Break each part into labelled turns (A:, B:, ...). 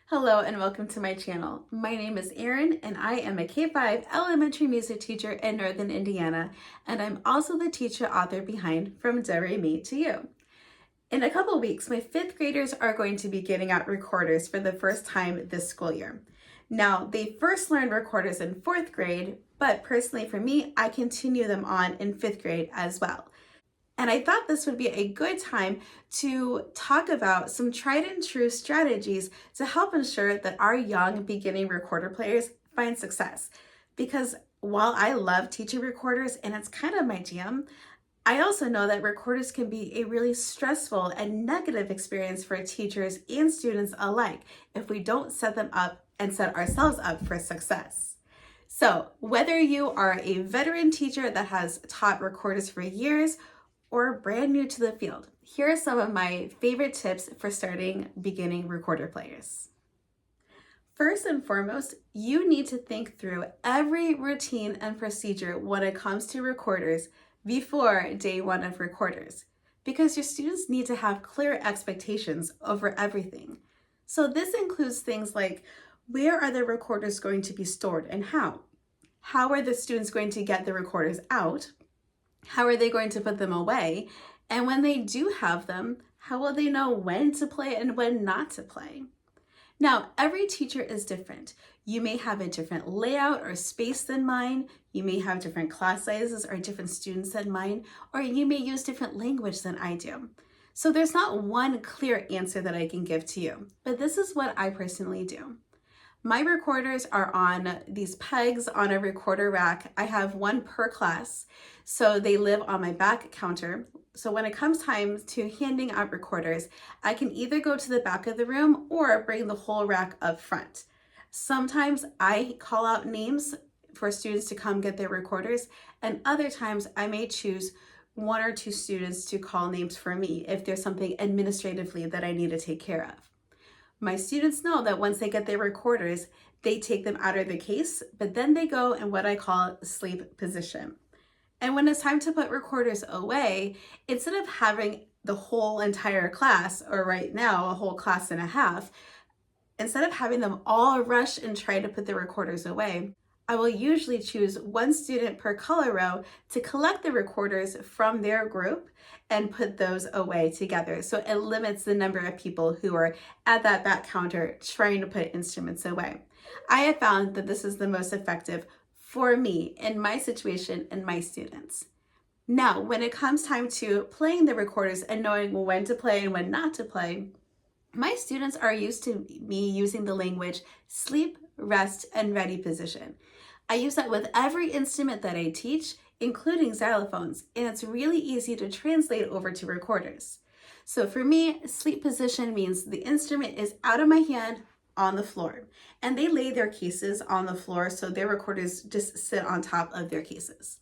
A: Hello and welcome to my channel. My name is Erin and I am a K-5 elementary music teacher in Northern Indiana, and I'm also the teacher author behind From Do Re Mi to You. In a couple weeks, my fifth graders are going to be getting out recorders for the first time this school year. Now, they first learned recorders in fourth grade, but personally for me, I continue them on in fifth grade as well. And I thought this would be a good time to talk about some tried and true strategies to help ensure that our young beginning recorder players find success. Because while I love teaching recorders and it's kind of my jam, I also know that recorders can be a really stressful and negative experience for teachers and students alike if we don't set them up and set ourselves up for success. So whether you are a veteran teacher that has taught recorders for years or brand new to the field, here are some of my favorite tips for starting beginning recorder players. First and foremost, you need to think through every routine and procedure when it comes to recorders before day one of recorders, because your students need to have clear expectations over everything. So this includes things like, where are the recorders going to be stored and how? How are the students going to get the recorders out? How are they going to put them away? And when they do have them, how will they know when to play and when not to play? Now, every teacher is different. You may have a different layout or space than mine. You may have different class sizes or different students than mine, or you may use different language than I do. So there's not one clear answer that I can give to you, but this is what I personally do. My recorders are on these pegs on a recorder rack. I have one per class, so they live on my back counter. So when it comes time to handing out recorders, I can either go to the back of the room or bring the whole rack up front. Sometimes I call out names for students to come get their recorders, and other times I may choose one or two students to call names for me if there's something administratively that I need to take care of. My students know that once they get their recorders, they take them out of the case, but then they go in what I call sleep position. And when it's time to put recorders away, instead of having the whole entire class, or right now, a whole class and a half, instead of having them all rush and try to put the recorders away, I will usually choose one student per color row to collect the recorders from their group and put those away together. So it limits the number of people who are at that back counter trying to put instruments away. I have found that this is the most effective for me in my situation and my students. Now, when it comes time to playing the recorders and knowing when to play and when not to play, my students are used to me using the language sleep, rest, and ready position. I use that with every instrument that I teach, including xylophones, and it's really easy to translate over to recorders. So for me, sleep position means the instrument is out of my hand on the floor, and they lay their cases on the floor so their recorders just sit on top of their cases.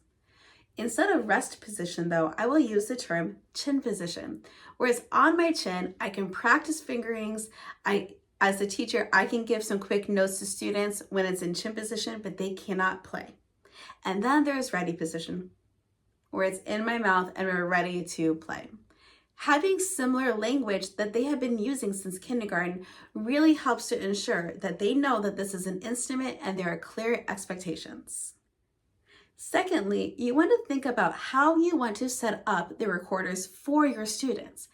A: Instead of rest position though, I will use the term chin position, where it's on my chin. I can practice fingerings. As a teacher, I can give some quick notes to students when it's in chin position, but they cannot play. And then there's ready position, where it's in my mouth and we're ready to play. Having similar language that they have been using since kindergarten really helps to ensure that they know that this is an instrument and there are clear expectations. Secondly, you want to think about how you want to set up the recorders for your students.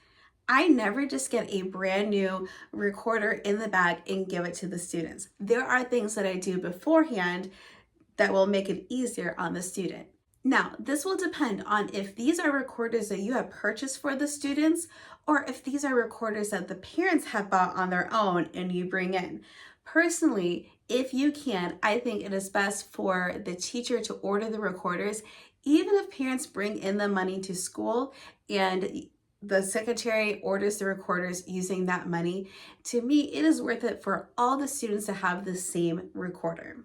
A: I never just get a brand new recorder in the bag and give it to the students. There are things that I do beforehand that will make it easier on the student. Now, this will depend on if these are recorders that you have purchased for the students or if these are recorders that the parents have bought on their own and you bring in. Personally, if you can, I think it is best for the teacher to order the recorders, even if parents bring in the money to school and the secretary orders the recorders using that money. To me, it is worth it for all the students to have the same recorder.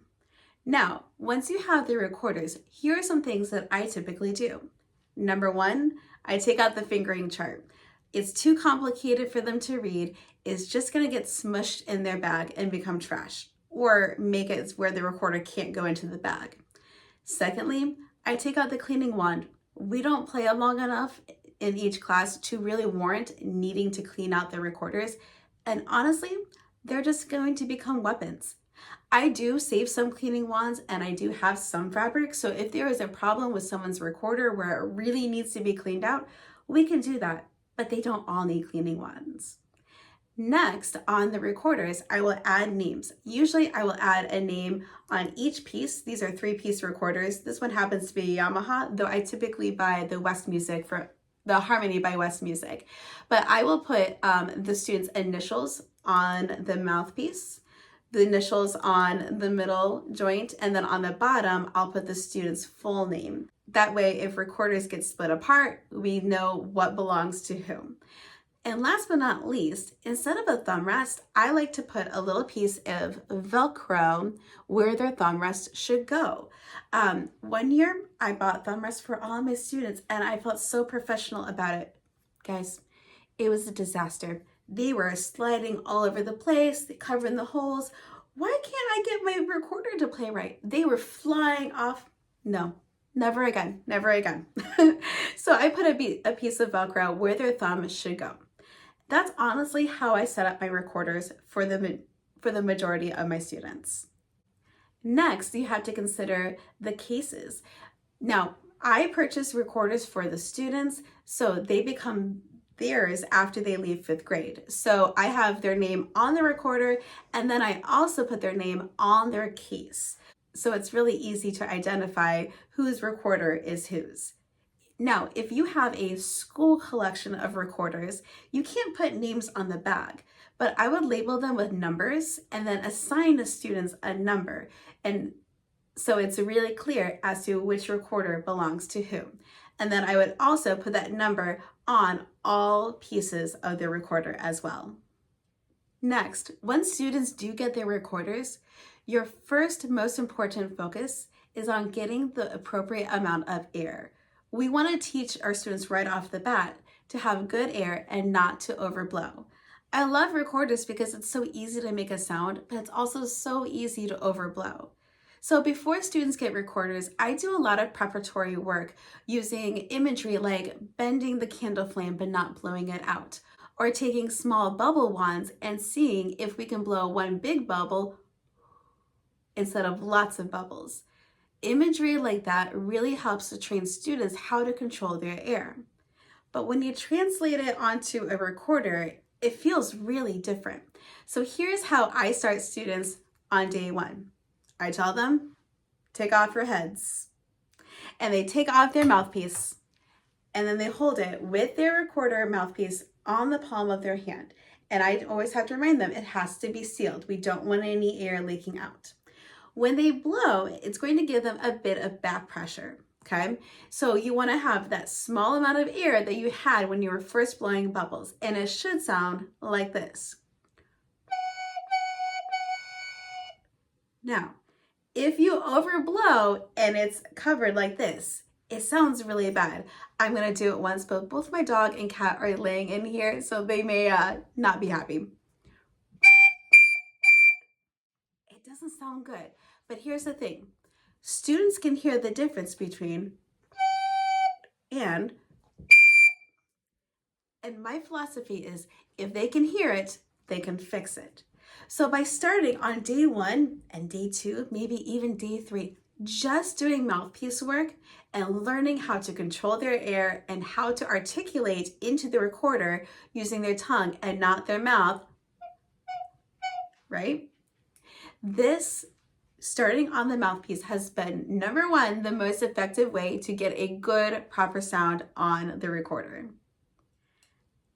A: Now, once you have the recorders, here are some things that I typically do. Number one, I take out the fingering chart. It's too complicated for them to read. It's just gonna get smushed in their bag and become trash, or make it where the recorder can't go into the bag. Secondly, I take out the cleaning wand. We don't play long enough in each class to really warrant needing to clean out the recorders. And honestly, they're just going to become weapons. I do save some cleaning wands and I do have some fabric. So if there is a problem with someone's recorder where it really needs to be cleaned out, we can do that, but they don't all need cleaning wands. Next, on the recorders, I will add names. Usually I will add a name on each piece. These are 3-piece recorders. This one happens to be Yamaha, though I typically buy the West Music for the Harmony by West Music. But I will put the student's initials on the mouthpiece, the initials on the middle joint, and then on the bottom, I'll put the student's full name. That way, if recorders get split apart, we know what belongs to whom. And last but not least, instead of a thumb rest, I like to put a little piece of Velcro where their thumb rest should go. One year, I bought thumb rests for all of my students and I felt so professional about it. Guys, it was a disaster. They were sliding all over the place, covering the holes. Why can't I get my recorder to play right? They were flying off. No, never again, never again. So I put a piece of Velcro where their thumb should go. That's honestly how I set up my recorders for the majority of my students. Next, you have to consider the cases. Now, I purchase recorders for the students, so they become theirs after they leave 5th grade. So I have their name on the recorder, and then I also put their name on their case. So it's really easy to identify whose recorder is whose. Now, if you have a school collection of recorders, you can't put names on the bag, but I would label them with numbers and then assign the students a number. And so it's really clear as to which recorder belongs to whom. And then I would also put that number on all pieces of the recorder as well. Next, when students do get their recorders, your first most important focus is on getting the appropriate amount of air. We want to teach our students right off the bat to have good air and not to overblow. I love recorders because it's so easy to make a sound, but it's also so easy to overblow. So before students get recorders, I do a lot of preparatory work using imagery like bending the candle flame but not blowing it out, or taking small bubble wands and seeing if we can blow one big bubble instead of lots of bubbles. Imagery like that really helps to train students how to control their air. But when you translate it onto a recorder, it feels really different. So here's how I start students on day 1. I tell them, take off your heads. And they take off their mouthpiece. And then they hold it with their recorder mouthpiece on the palm of their hand. And I always have to remind them it has to be sealed. We don't want any air leaking out. When they blow, it's going to give them a bit of back pressure, okay? So you want to have that small amount of air that you had when you were first blowing bubbles, and it should sound like this. Now, if you overblow and it's covered like this, it sounds really bad. I'm going to do it once, but both my dog and cat are laying in here, so they may not be happy. It doesn't sound good. But here's the thing. Students can hear the difference between and my philosophy is if they can hear it, they can fix it. So by starting on day 1 and day 2, maybe even day 3, just doing mouthpiece work and learning how to control their air and how to articulate into the recorder using their tongue and not their mouth, right? This starting on the mouthpiece has been, number 1, the most effective way to get a good, proper sound on the recorder.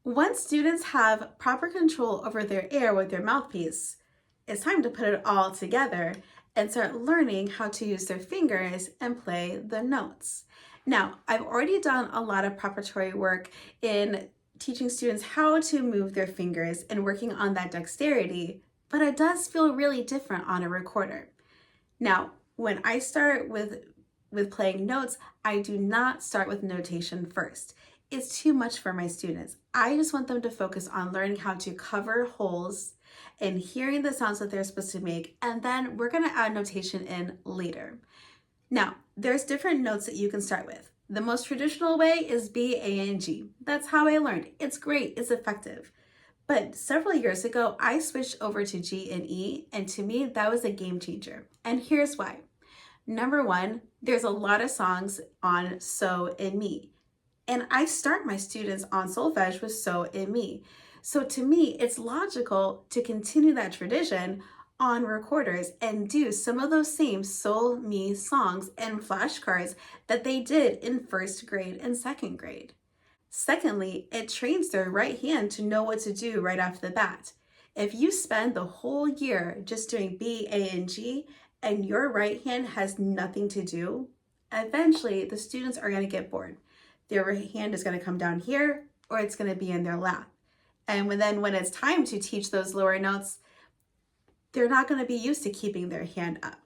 A: Once students have proper control over their air with their mouthpiece, it's time to put it all together and start learning how to use their fingers and play the notes. Now, I've already done a lot of preparatory work in teaching students how to move their fingers and working on that dexterity, but it does feel really different on a recorder. Now, when I start with playing notes, I do not start with notation first. It's too much for my students. I just want them to focus on learning how to cover holes and hearing the sounds that they're supposed to make, and then we're going to add notation in later. Now, there's different notes that you can start with. The most traditional way is B, A, and G. That's how I learned. It's great, it's effective. But several years ago, I switched over to G and E, and to me, that was a game changer. And here's why. Number one, there's a lot of songs on So and Me. And I start my students on solfege with So and Me. So to me, it's logical to continue that tradition on recorders and do some of those same Sol Me songs and flashcards that they did in first grade and second grade. Secondly, it trains their right hand to know what to do right off the bat. If you spend the whole year just doing B, A, and G, and your right hand has nothing to do, eventually the students are going to get bored. Their hand is going to come down here, or it's going to be in their lap. And when it's time to teach those lower notes, they're not going to be used to keeping their hand up.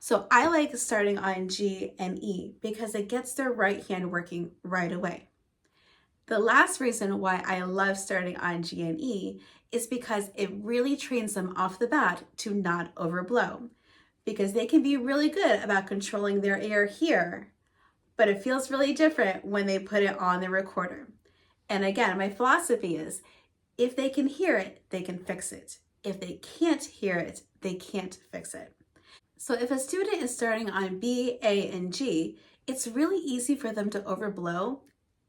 A: So I like starting on G and E because it gets their right hand working right away. The last reason why I love starting on G and E is because it really trains them off the bat to not overblow, because they can be really good about controlling their air here, but it feels really different when they put it on the recorder. And again, my philosophy is if they can hear it, they can fix it. If they can't hear it, they can't fix it. So if a student is starting on B, A, and G, it's really easy for them to overblow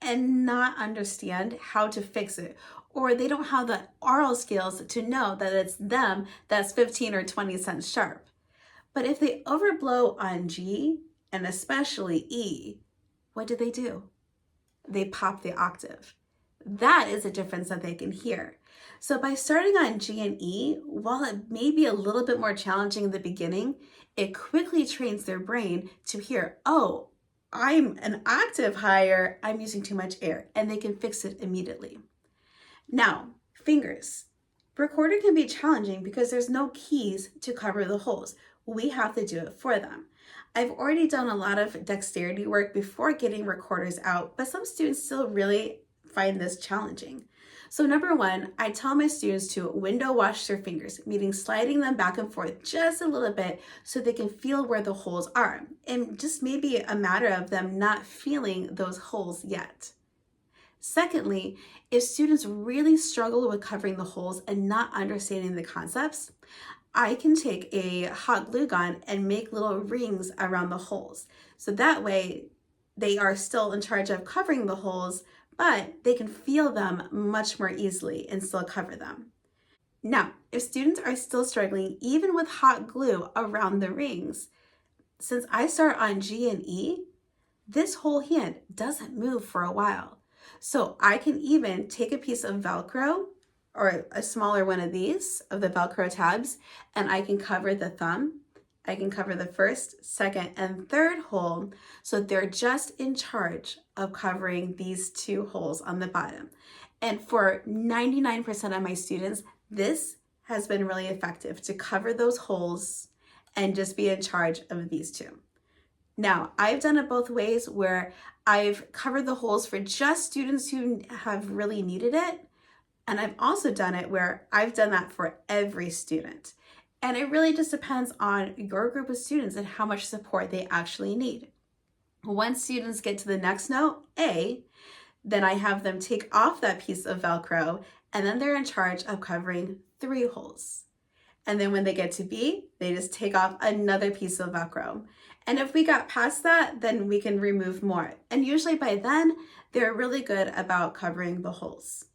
A: and not understand how to fix it, or they don't have the oral skills to know that it's them that's 15 or 20 cents sharp. But if they overblow on G, and especially E, what do? They pop the octave. That is a difference that they can hear. So by starting on G and E, while it may be a little bit more challenging in the beginning, it quickly trains their brain to hear, oh, I'm an octave higher, I'm using too much air, and they can fix it immediately. Now, fingers. Recording can be challenging because there's no keys to cover the holes. We have to do it for them. I've already done a lot of dexterity work before getting recorders out, but some students still really find this challenging. So number one, I tell my students to window wash their fingers, meaning sliding them back and forth just a little bit so they can feel where the holes are. And just maybe a matter of them not feeling those holes yet. Secondly, if students really struggle with covering the holes and not understanding the concepts, I can take a hot glue gun and make little rings around the holes. So that way they are still in charge of covering the holes, but they can feel them much more easily and still cover them. Now, if students are still struggling, even with hot glue around the rings, since I start on G and E, this whole hand doesn't move for a while. So I can even take a piece of Velcro or a smaller one of these, of the Velcro tabs, and I can cover the thumb. I can cover the first, second, and third hole, so they're just in charge of covering these two holes on the bottom. And for 99% of my students, this has been really effective to cover those holes and just be in charge of these two. Now, I've done it both ways where I've covered the holes for just students who have really needed it, and I've also done it where I've done that for every student. And it really just depends on your group of students and how much support they actually need. Once students get to the next note, A, then I have them take off that piece of Velcro, and then they're in charge of covering 3 holes. And then when they get to B, they just take off another piece of Velcro. And if we got past that, then we can remove more. And usually by then, they're really good about covering the holes.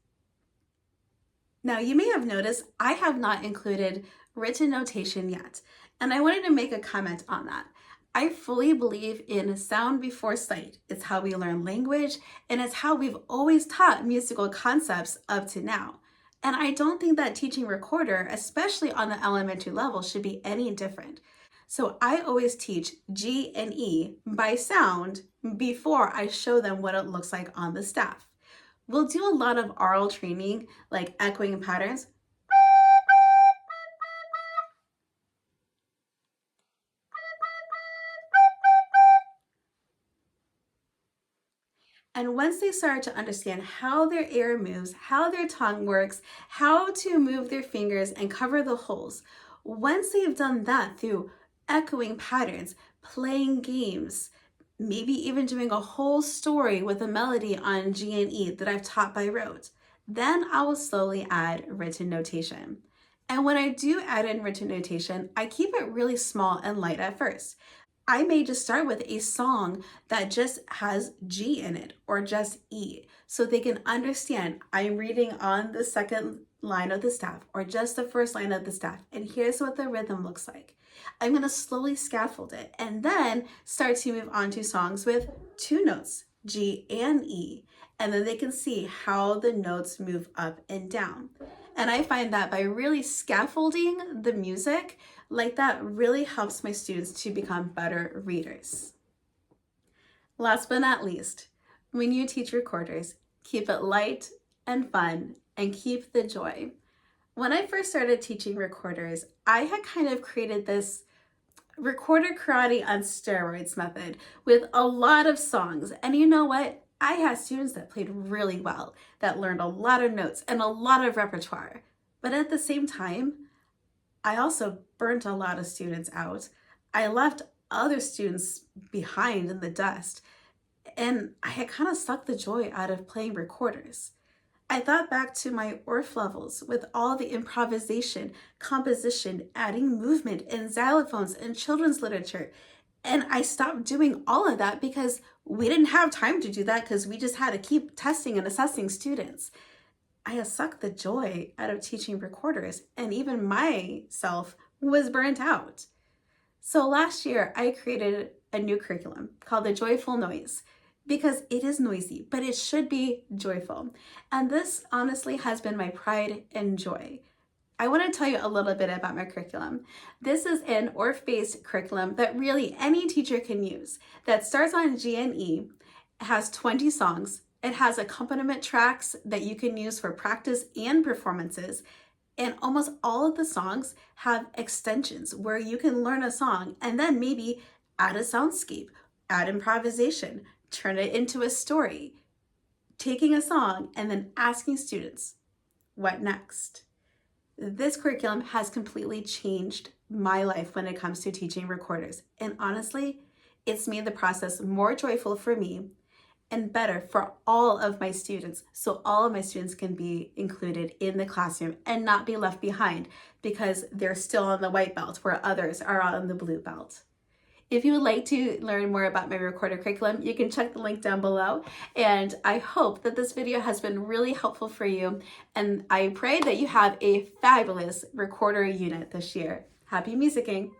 A: Now, you may have noticed I have not included written notation yet, and I wanted to make a comment on that. I fully believe in sound before sight. It's how we learn language, and it's how we've always taught musical concepts up to now. And I don't think that teaching recorder, especially on the elementary level, should be any different. So I always teach G and E by sound before I show them what it looks like on the staff. We'll do a lot of oral training, like echoing patterns. And once they start to understand how their air moves, how their tongue works, how to move their fingers and cover the holes, once they've done that through echoing patterns, playing games, maybe even doing a whole story with a melody on G and E that I've taught by rote, Then I will slowly add written notation. And when I do add in written notation, I keep it really small and light at first. I may just start with a song that just has G in it or just E, so they can understand I'm reading on the second line of the staff or just the first line of the staff, and here's what the rhythm looks like. I'm going to slowly scaffold it and then start to move on to songs with two notes, G and E, and then they can see how the notes move up and down. And I find that by really scaffolding the music, like that really helps my students to become better readers. Last but not least, when you teach recorders, keep it light and fun and keep the joy. When I first started teaching recorders, I had kind of created this recorder karate on steroids method with a lot of songs. And you know what? I had students that played really well, that learned a lot of notes and a lot of repertoire. But at the same time, I also burnt a lot of students out. I left other students behind in the dust, and I had kind of sucked the joy out of playing recorders. I thought back to my ORF levels with all the improvisation, composition, adding movement, and xylophones and children's literature. And I stopped doing all of that because we didn't have time to do that because we just had to keep testing and assessing students. I had sucked the joy out of teaching recorders, and even myself was burnt out. So last year, I created a new curriculum called the Joyful Noise because it is noisy, but it should be joyful. And this honestly has been my pride and joy. I want to tell you a little bit about my curriculum. This is an ORF-based curriculum that really any teacher can use that starts on G and E, has 20 songs. It has accompaniment tracks that you can use for practice and performances. And almost all of the songs have extensions where you can learn a song and then maybe add a soundscape, add improvisation, turn it into a story, taking a song and then asking students, what next? This curriculum has completely changed my life when it comes to teaching recorders. And honestly, it's made the process more joyful for me and better for all of my students, so all of my students can be included in the classroom and not be left behind because they're still on the white belt where others are on the blue belt. If you would like to learn more about my recorder curriculum, you can check the link down below. And I hope that this video has been really helpful for you. And I pray that you have a fabulous recorder unit this year. Happy musicking!